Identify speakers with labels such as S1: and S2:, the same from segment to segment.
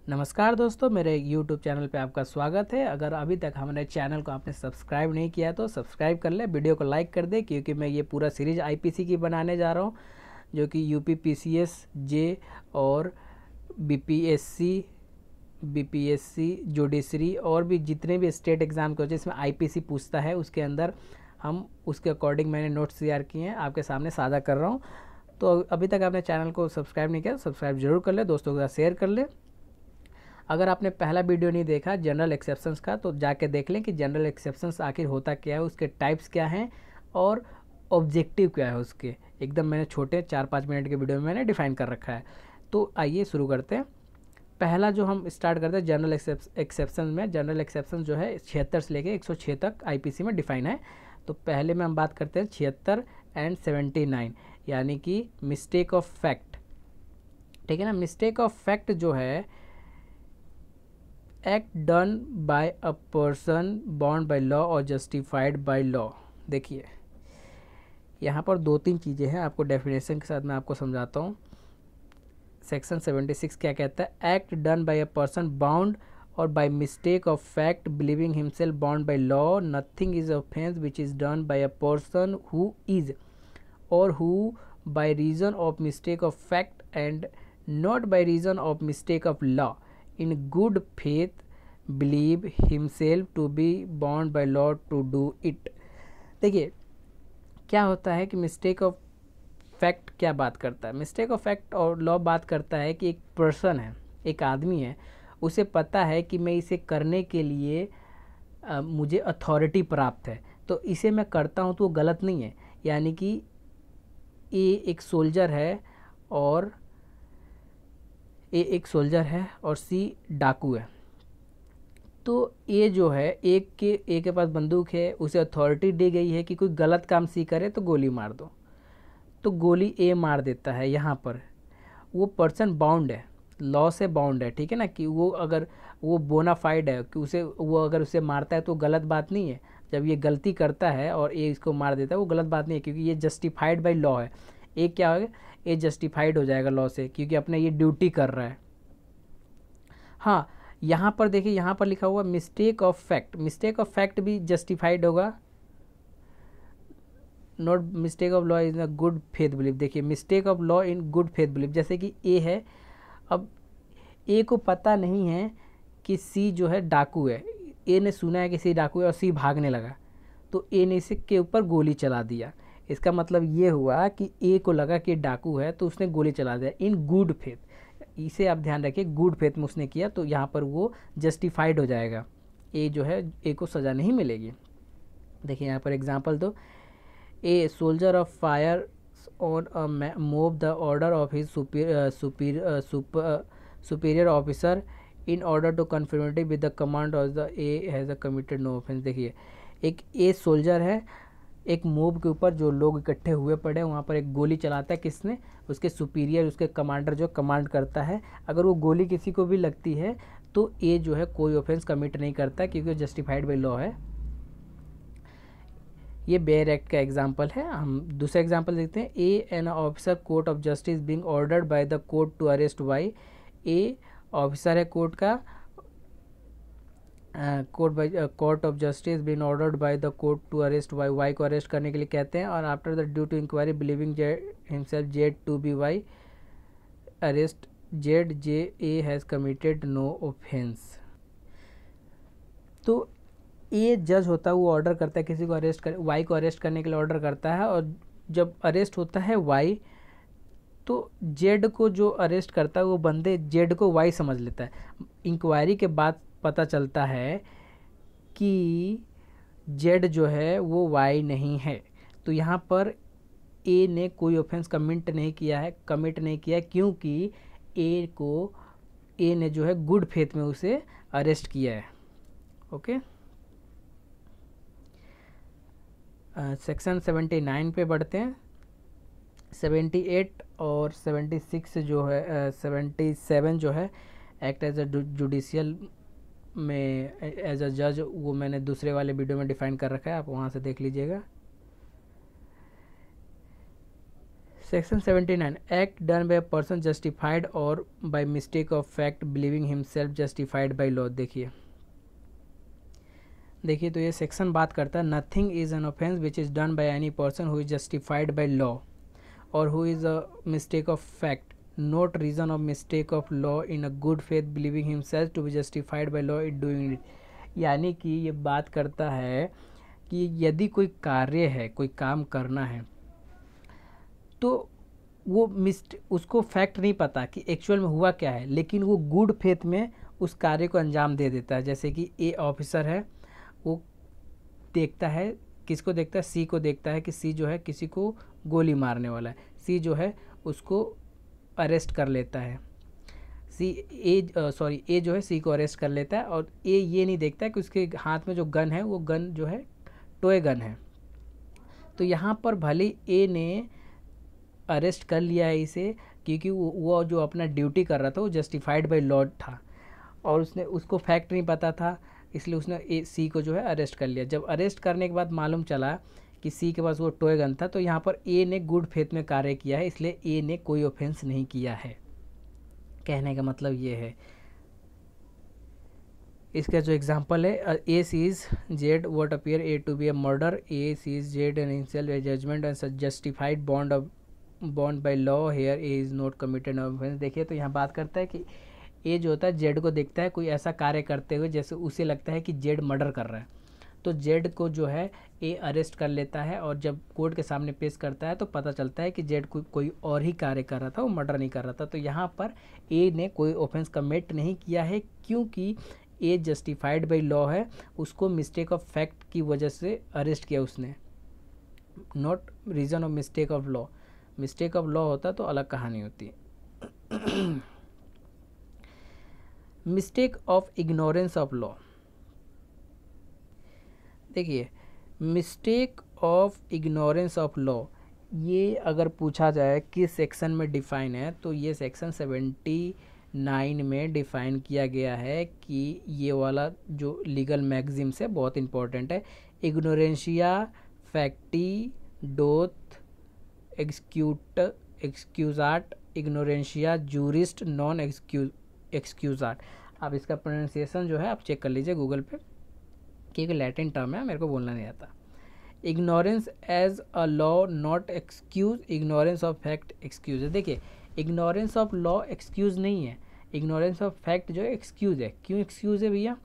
S1: नमस्कार दोस्तों, मेरे YouTube चैनल पे आपका स्वागत है। अगर अभी तक हमारे चैनल को आपने सब्सक्राइब नहीं किया तो सब्सक्राइब कर ले, वीडियो को लाइक कर दे, क्योंकि मैं ये पूरा सीरीज आईपीसी की बनाने जा रहा हूँ, जो कि यूपी पीसीएस जे और बीपीएससी जुडिशरी और भी जितने भी स्टेट एग्ज़ाम के होते हैं जिसमें आईपीसी पूछता है, उसके अंदर हम उसके अकॉर्डिंग मैंने नोट्स तैयार किए हैं, आपके सामने साझा कर रहा हूँ। तो अभी तक आपने चैनल को सब्सक्राइब नहीं किया, सब्सक्राइब जरूर कर ले, दोस्तों के साथ शेयर कर ले। अगर आपने पहला वीडियो नहीं देखा जनरल एक्सेप्शंस का, तो जाके देख लें कि जनरल एक्सेप्शंस आखिर होता क्या है, उसके टाइप्स क्या हैं और ऑब्जेक्टिव क्या है उसके। एकदम मैंने छोटे 4-5 मिनट के वीडियो में मैंने डिफाइन कर रखा है। तो आइए शुरू करते हैं। पहला जो हम स्टार्ट करते हैं जनरल एक्सेप्शन में, जनरल एक्सेप्शन जो है 76 से लेके 106 तक आईपीसी में डिफाइन है। तो पहले में हम बात करते हैं 76 एंड 79, यानी कि मिस्टेक ऑफ फैक्ट। ठीक है ना। मिस्टेक ऑफ फैक्ट जो है act done by a person bound by law और जस्टिफाइड बाय लॉ। देखिए यहाँ पर 2-3 चीज़ें हैं, आपको डेफिनेशन के साथ मैं आपको समझाता हूँ। सेक्शन 76 क्या कहता है? Act done by a person bound और by mistake of fact believing himself bound by law, nothing is offence which is done by a person who is और who by reason of mistake of fact and not by reason of mistake of law in good faith believe himself to be bound by law to do it। देखिए क्या होता है कि mistake of fact क्या बात करता है? Mistake of fact और लॉ बात करता है कि एक पर्सन है, एक आदमी है, उसे पता है कि मैं इसे करने के लिए मुझे अथॉरिटी प्राप्त है, तो इसे मैं करता हूँ तो वो गलत नहीं है। यानी कि ए एक सोल्जर है और सी डाकू है। तो ए जो है ए के पास बंदूक है, उसे अथॉरिटी दी गई है कि कोई गलत काम सी करे तो गोली मार दो, तो गोली ए मार देता है। यहाँ पर वो पर्सन बाउंड है, लॉ से बाउंड है। ठीक है ना, कि वो अगर वो बोनाफाइड है कि वो अगर उसे मारता है तो गलत बात नहीं है। जब ये गलती करता है और ए इसको मार देता है वो गलत बात नहीं है, क्योंकि ये जस्टिफाइड बाई लॉ है। ए क्या होगा? ए जस्टिफाइड हो जाएगा लॉ से, क्योंकि अपने ये ड्यूटी कर रहा है। हाँ, यहाँ पर देखिए, यहाँ पर लिखा हुआ mistake of fact. Mistake of fact भी जस्टिफाइड होगा। Not mistake of law is a good faith belief. देखिए mistake of law in good faith belief, जैसे कि ए है, अब ए को पता नहीं है कि सी जो है डाकू है। ए ने सुना है कि सी डाकू है और सी भागने लगा, तो ए ने इसे के ऊपर गोली चला दिया। इसका मतलब ये हुआ कि ए को लगा कि डाकू है तो उसने गोली चला दिया इन गुड फेथ। इसे आप ध्यान रखिए, गुड फेथ में उसने किया, तो यहाँ पर वो जस्टिफाइड हो जाएगा। ए जो है, ए को सज़ा नहीं मिलेगी। देखिए यहाँ पर एग्जांपल दो। A soldier of fire on a move the order of his superior officer in order to conformity with the command of the a has committed no offence. देखिए एक ए सोल्जर है, एक मोब के ऊपर जो लोग इकट्ठे हुए पड़े हैं वहाँ पर एक गोली चलाता है। किसने? उसके सुपीरियर, उसके कमांडर जो कमांड करता है। अगर वो गोली किसी को भी लगती है तो ए जो है कोई ऑफेंस कमिट नहीं करता, क्योंकि जस्टिफाइड बाई लॉ है। ये बेयर एक्ट का एग्जाम्पल है। हम दूसरा एग्जाम्पल देखते हैं। A an officer court of justice being ordered by the court to arrest Y. A officer है कोर्ट का, court of justice been ordered by the court to arrest Y. Y को arrest करने के लिए कहते हैं, और after the due to inquiry believing himself Z to be Y arrest Z J A has committed no offence. तो A जज होता है, वो ऑर्डर करता है किसी को अरेस्ट कर, वाई को अरेस्ट करने के लिए ऑर्डर करता है, और जब अरेस्ट होता है वाई तो जेड को जो अरेस्ट करता है वो बंदे जेड को वाई समझ लेता है। इंक्वायरी के बाद पता चलता है कि जेड जो है वो वाई नहीं है। तो यहाँ पर ए ने कोई ऑफेंस कमिट नहीं किया, क्योंकि ए ने जो है गुड फेथ में उसे अरेस्ट किया है। ओके, सेक्शन 79 पे बढ़ते हैं। 78 और 76 जो है 77 जो है एक्ट एज अ जुडिशियल में एज अ जज, वो मैंने दूसरे वाले वीडियो में डिफाइन कर रखा है, आप वहाँ से देख लीजिएगा। Section 79 act done by person justified और by mistake of fact believing himself justified by law. देखिए तो ये सेक्शन बात करता है nothing is an offence which is done by any person who is justified by law और who is a mistake of fact not reason of mistake of law in a good faith believing himself to be justified by law it doing it. यानी कि ये बात करता है कि यदि कोई कार्य है, कोई काम करना है, तो वो उसको फैक्ट नहीं पता कि एक्चुअल में हुआ क्या है, लेकिन वो गुड फेथ में उस कार्य को अंजाम दे देता है। जैसे कि ए ऑफिसर है, वो देखता है, किसको देखता है, सी को देखता है कि सी जो है किसी को गोली मारने वाला है, सी जो है उसको अरेस्ट कर लेता है, ए जो है सी को अरेस्ट कर लेता है और ए ये नहीं देखता है कि उसके हाथ में जो गन है वो गन जो है टॉय गन है। तो यहाँ पर भले ए ने अरेस्ट कर लिया है इसे क्योंकि वो जो अपना ड्यूटी कर रहा था वो जस्टिफाइड बाय लॉ था और उसको फैक्ट नहीं पता था, इसलिए उसने सी को जो है अरेस्ट कर लिया। जब अरेस्ट करने के बाद मालूम चला कि सी के पास वो टॉय गन था, तो यहाँ पर ए ने गुड फेथ में कार्य किया है, इसलिए ए ने कोई ऑफेंस नहीं किया है। कहने का मतलब ये है। इसका जो एग्जांपल है, A sees Z what appear A to be a murder, A sees Z an himself A judgement and justified bound by law here A is not committed offence. देखिए तो यहाँ बात करता है कि ए जो होता है जेड को देखता है कोई ऐसा कार्य करते हुए जैसे उसे लगता है कि जेड मर्डर कर रहा है, तो जेड को जो है ए अरेस्ट कर लेता है और जब कोर्ट के सामने पेश करता है तो पता चलता है कि जेड कोई और ही कार्य कर रहा था, वो मर्डर नहीं कर रहा था। तो यहाँ पर ए ने कोई ऑफेंस कमिट नहीं किया है क्योंकि ए जस्टिफाइड बाय लॉ है, उसको मिस्टेक ऑफ फैक्ट की वजह से अरेस्ट किया उसने, not reason of mistake of law. Mistake of law होता तो अलग कहानी होती। Mistake of ignorance of law. देखिए mistake of ignorance of law, ये अगर पूछा जाए किस सेक्शन में डिफाइन है तो ये सेक्शन 79 में डिफाइन किया गया है कि ये वाला जो लीगल मैगजिम्स है बहुत इंपॉर्टेंट है। इग्नोरेंशिया फैक्टी डोथ एक्सक्यूजाट इग्नोरेंशिया जूरिस्ट नॉन एक्सक्यूजाट। अब इसका प्रोनाउंसिएशन जो है आप चेक कर लीजिए गूगल पे, क्योंकि लैटिन टर्म है, मेरे को बोलना नहीं आता। Ignorance as a law not excuse, ignorance of fact excuse है। देखिए इग्नोरेंस ऑफ लॉ एक्सक्यूज नहीं है, इग्नोरेंस ऑफ फैक्ट जो है एक्सक्यूज है। क्यों एक्सक्यूज है भैया?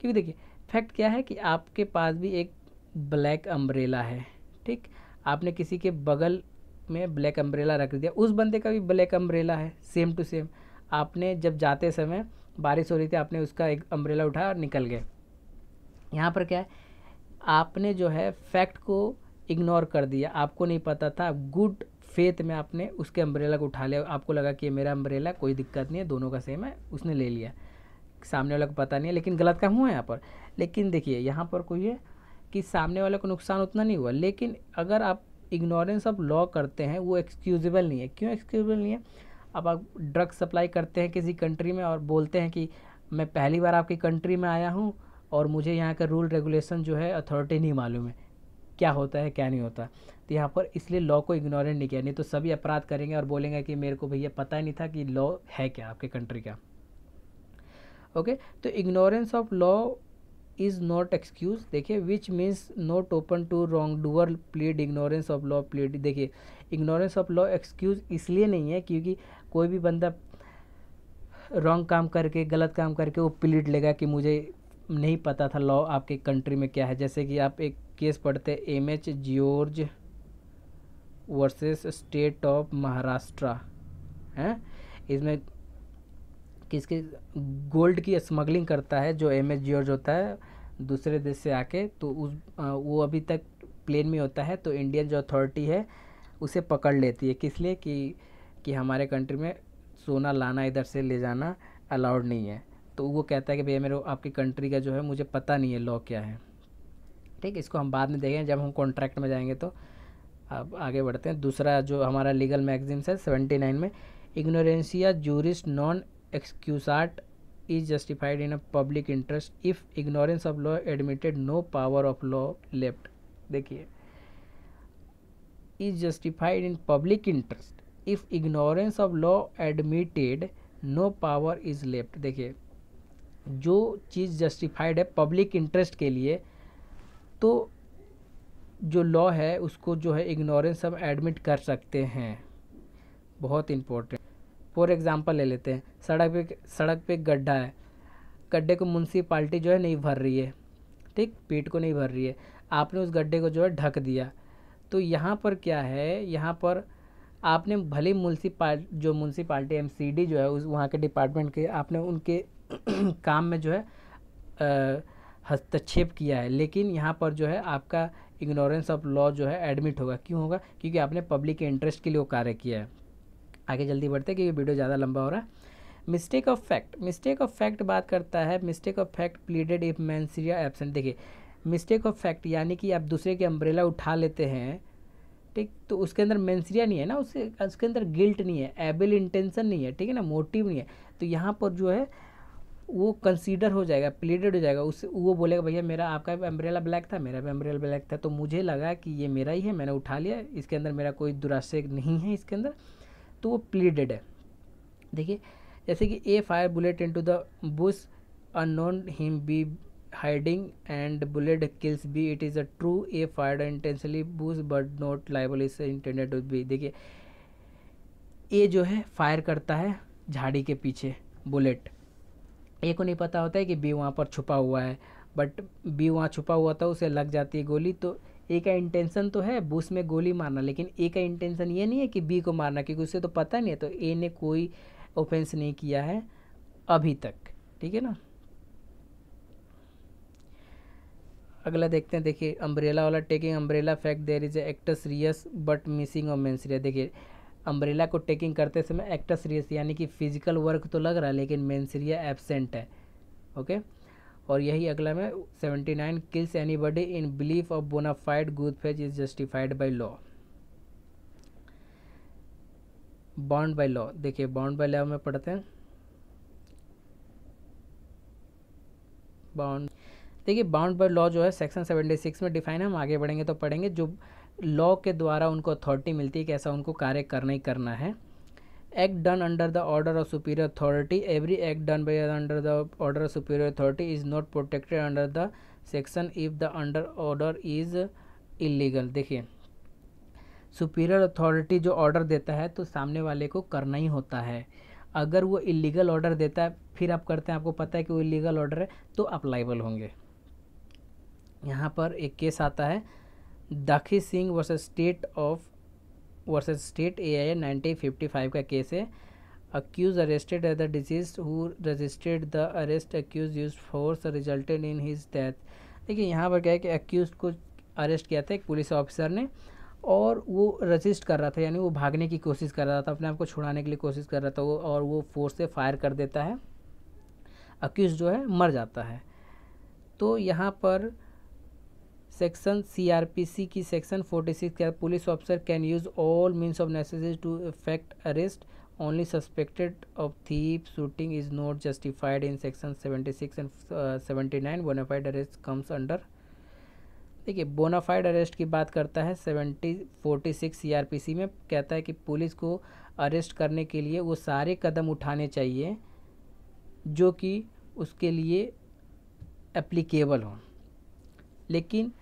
S1: क्योंकि देखिए फैक्ट क्या है कि आपके पास भी एक ब्लैक अम्ब्रेला है, ठीक, आपने किसी के बगल में ब्लैक अम्ब्रेला रख दिया, उस बंदे का भी ब्लैक अम्ब्रेला है सेम टू सेम। आपने जब जाते समय बारिश हो रही थी, आपने उसका एक अम्ब्रेला उठाया और निकल गए। यहाँ पर क्या है, आपने जो है फैक्ट को इग्नोर कर दिया, आपको नहीं पता था, गुड फेथ में आपने उसके अम्ब्रेला को उठा लिया, आपको लगा कि ये मेरा अम्ब्रेला, कोई दिक्कत नहीं है, दोनों का सेम है, उसने ले लिया, सामने वाला को पता नहीं है, लेकिन गलत काम हुआ है यहाँ पर। लेकिन देखिए यहाँ पर कोई है कि सामने वाले को नुकसान उतना नहीं हुआ, लेकिन अगर आप इग्नोरेंस ऑफ लॉ करते हैं वो एक्सक्यूजेबल नहीं है। क्यों एक्सक्यूजेबल नहीं है? अब आप ड्रग सप्लाई करते हैं किसी कंट्री में और बोलते हैं कि मैं पहली बार आपकी कंट्री में आया हूँ और मुझे यहाँ का रूल रेगुलेशन जो है अथॉरिटी नहीं मालूम है, क्या होता है क्या नहीं होता। तो यहाँ पर इसलिए लॉ को इग्नोरेंट नहीं किया, नहीं तो सभी अपराध करेंगे और बोलेंगे कि मेरे को भैया पता ही नहीं था कि लॉ है क्या आपके कंट्री का। ओके, तो ignorance of law is not excuse. देखिए which means not open to wrong doer plead ignorance of law plead. देखिए इग्नोरेंस ऑफ लॉ एक्सक्यूज इसलिए नहीं है क्योंकि कोई भी बंदा रॉन्ग काम करके, गलत काम करके वो प्लीड लेगा कि मुझे नहीं पता था लॉ आपके कंट्री में क्या है। जैसे कि आप एक केस पढ़ते MH George versus state of Maharashtra हैं, इसमें किसके गोल्ड की स्मगलिंग करता है जो MH जॉर्ज होता है दूसरे देश से आके, तो वो अभी तक प्लेन में होता है, तो इंडियन जो अथॉरिटी है उसे पकड़ लेती है, किस लिए कि हमारे कंट्री में सोना लाना इधर से ले जाना अलाउड नहीं है। तो वो कहता है कि भैया मेरे आपकी कंट्री का जो है मुझे पता नहीं है लॉ क्या है। ठीक, इसको हम बाद में देखेंगे जब हम कॉन्ट्रैक्ट में जाएंगे। तो अब आगे बढ़ते हैं। दूसरा जो हमारा लीगल मैगजीम्स है 79 में, ignorantia juris non excusat is justified in a public interest if ignorance of law admitted no power of law left। देखिए is justified in public interest, if ignorance of law admitted no power is left. देखिए जो चीज़ justified है public interest के लिए, तो जो law है उसको जो है इग्नोरेंस हम एडमिट कर सकते हैं। बहुत इंपॉर्टेंट। फॉर एग्जांपल ले लेते हैं, सड़क पे गड्ढा है, गड्ढे को म्यूनसिपाल्टी जो है नहीं भर रही है, ठीक, पीठ को नहीं भर रही है, आपने उस गड्ढे को जो है ढक दिया। तो यहाँ पर क्या है, यहाँ पर आपने भले म्यूनसिपाल्टी एमसीडी जो है उस वहाँ के डिपार्टमेंट के आपने उनके काम में जो है हस्तक्षेप किया है, लेकिन यहाँ पर जो है आपका इग्नोरेंस ऑफ लॉ जो है एडमिट होगा। क्यों होगा? क्योंकि आपने पब्लिक के इंटरेस्ट के लिए वो कार्य किया है। आगे जल्दी बढ़ते हैं क्योंकि वीडियो ज़्यादा लंबा हो रहा है। मिस्टेक ऑफ फैक्ट बात करता है, mistake of fact pleaded if mens rea absent. देखिए मिस्टेक ऑफ फैक्ट यानी कि आप दूसरे के अम्ब्रेला उठा लेते हैं, ठीक, तो उसके अंदर मेंसिया नहीं है ना, उसके अंदर गिल्ट नहीं है, एबल इंटेंशन नहीं है, ठीक है ना, मोटिव नहीं है, तो यहाँ पर जो है वो कंसीडर हो जाएगा, प्लीडेड हो जाएगा। उससे वो बोलेगा भैया मेरा आपका भी अम्ब्रेला ब्लैक था, मेरा भी अम्ब्रेला ब्लैक था, तो मुझे लगा कि ये मेरा ही है, मैंने उठा लिया, इसके अंदर मेरा कोई दुराशय नहीं है इसके अंदर, तो वो प्लीडेड है। देखिए जैसे कि A fire bullet into the bush unknown him B hiding and bullet kills B, it is a true, A fired intentionally bush but not liable is intended to B. देखिए ए जो है fire करता है झाड़ी के पीछे bullet, ए को नहीं पता होता है कि बी वहाँ पर छुपा हुआ है, बट बी वहाँ छुपा हुआ था, उसे लग जाती है गोली। तो ए का इंटेंशन तो है बुश में गोली मारना, लेकिन ए का इंटेंशन ये नहीं है कि बी को मारना, क्योंकि उसे तो पता नहीं है, तो ए ने कोई ऑफेंस नहीं किया है अभी तक, ठीक है ना। अगला देखते हैं, देखिए अम्ब्रेला वाला, taking umbrella fact there is actus reus but missing of mens rea. देखिए अम्ब्रेला को टेकिंग करते समय एक्टस रियस यानी कि फिजिकल वर्क तो लग रहा है लेकिन मेंसिया एब्सेंट है, ओके। और यही अगला में 79 kills anybody in belief of bona fide good faith is justified by law. Bond by law, देखिए बॉन्ड बाय लॉ में पढ़ते हैं, बाउंड, देखिए बाउंड बाय लॉ जो है सेक्शन 76 में डिफाइन है, हम आगे बढ़ेंगे तो पढ़ेंगे, जो लॉ के द्वारा उनको अथॉरिटी मिलती है कि ऐसा उनको कार्य करना ही करना है। Act done under the order of superior authority, every act done by under the order of superior authority is not protected under the section if the under order is illegal. देखिए सुपीरियर अथॉरिटी जो order देता है तो सामने वाले को करना ही होता है, अगर वो इलीगल ऑर्डर देता है फिर आप करते हैं, आपको पता है कि वो इलीगल ऑर्डर है, तो आप लाइबल होंगे। यहाँ पर एक केस आता है Dakhi Singh versus state AIA 1955 का केस है। Accused arrested at the disease who registered the arrest, accused used force resulted in his death. देखिए यहाँ पर क्या है कि अक्यूज को अरेस्ट किया था एक पुलिस ऑफिसर ने, और वो रजिस्ट कर रहा था, यानी वो भागने की कोशिश कर रहा था, अपने आप को छुड़ाने के लिए कोशिश कर रहा था वो, और वो फोर्स से फायर कर देता है, अक्यूज जो है मर जाता है। तो यहाँ पर सेक्शन CRPC की सेक्शन 46 का police officer can use all means of necessary to effect arrest only suspected of thief shooting is not justified in section 76 and 79 bona fide arrest comes under. देखिए बोनाफाइड अरेस्ट की बात करता है 46 CRPC में, कहता है कि पुलिस को अरेस्ट करने के लिए वो सारे कदम उठाने चाहिए जो कि उसके लिए एप्लीकेबल हो, लेकिन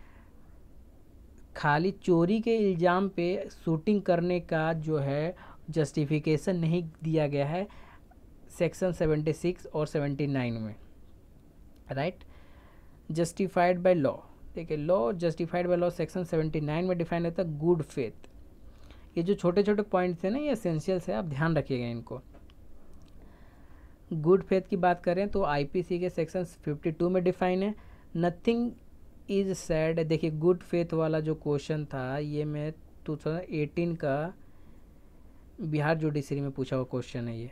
S1: खाली चोरी के इल्ज़ाम पे शूटिंग करने का जो है जस्टिफिकेशन नहीं दिया गया है सेक्शन 76 और 79 में, राइट। जस्टिफाइड बाय लॉ, देखिए law justified by law section 79 में डिफाइन होता है गुड फेथ। ये जो छोटे छोटे पॉइंट्स हैं ना, ये एसेंशियल्स है, आप ध्यान रखिएगा इनको। गुड फेथ की बात करें तो IPC के सेक्शन 52 में डिफाइन है, नथिंग इज सैड। देखिए गुड फेथ वाला जो क्वेश्चन था ये मैं 2018 का बिहार जुडिशरी में पूछा हुआ क्वेश्चन है ये।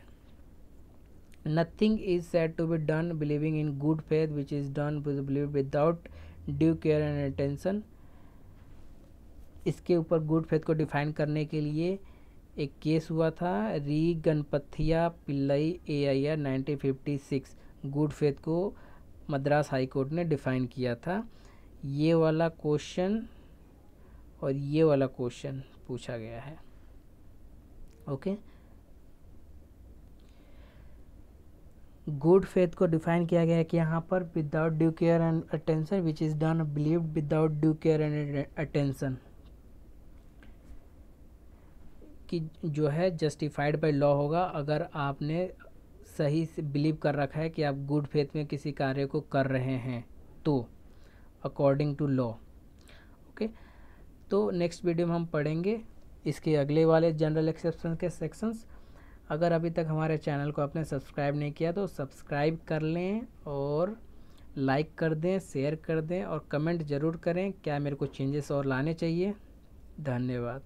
S1: Nothing is said to be done believing in good faith which is done without due care and attention. इसके ऊपर गुड फेथ को डिफाइन करने के लिए एक केस हुआ था, री गणपथिया पिल्लई AIR 1956, गुड फेथ को मद्रास हाई कोर्ट ने डिफाइन किया था। ये वाला क्वेश्चन और ये वाला क्वेश्चन पूछा गया है। ओके, गुड फेथ को डिफाइन किया गया है कि यहाँ पर without due care and attention which is done believed without due care and attention, कि जो है जस्टिफाइड बाय लॉ होगा अगर आपने सही से बिलीव कर रखा है कि आप गुड फेथ में किसी कार्य को कर रहे हैं तो अकॉर्डिंग टू लॉ। ओके, तो नेक्स्ट वीडियो में हम पढ़ेंगे इसके अगले वाले जनरल एक्सेप्शन के सेक्शंस। अगर अभी तक हमारे चैनल को आपने सब्सक्राइब नहीं किया तो सब्सक्राइब कर लें और लाइक कर दें, शेयर कर दें और कमेंट ज़रूर करें क्या मेरे को चेंजेस और लाने चाहिए। धन्यवाद।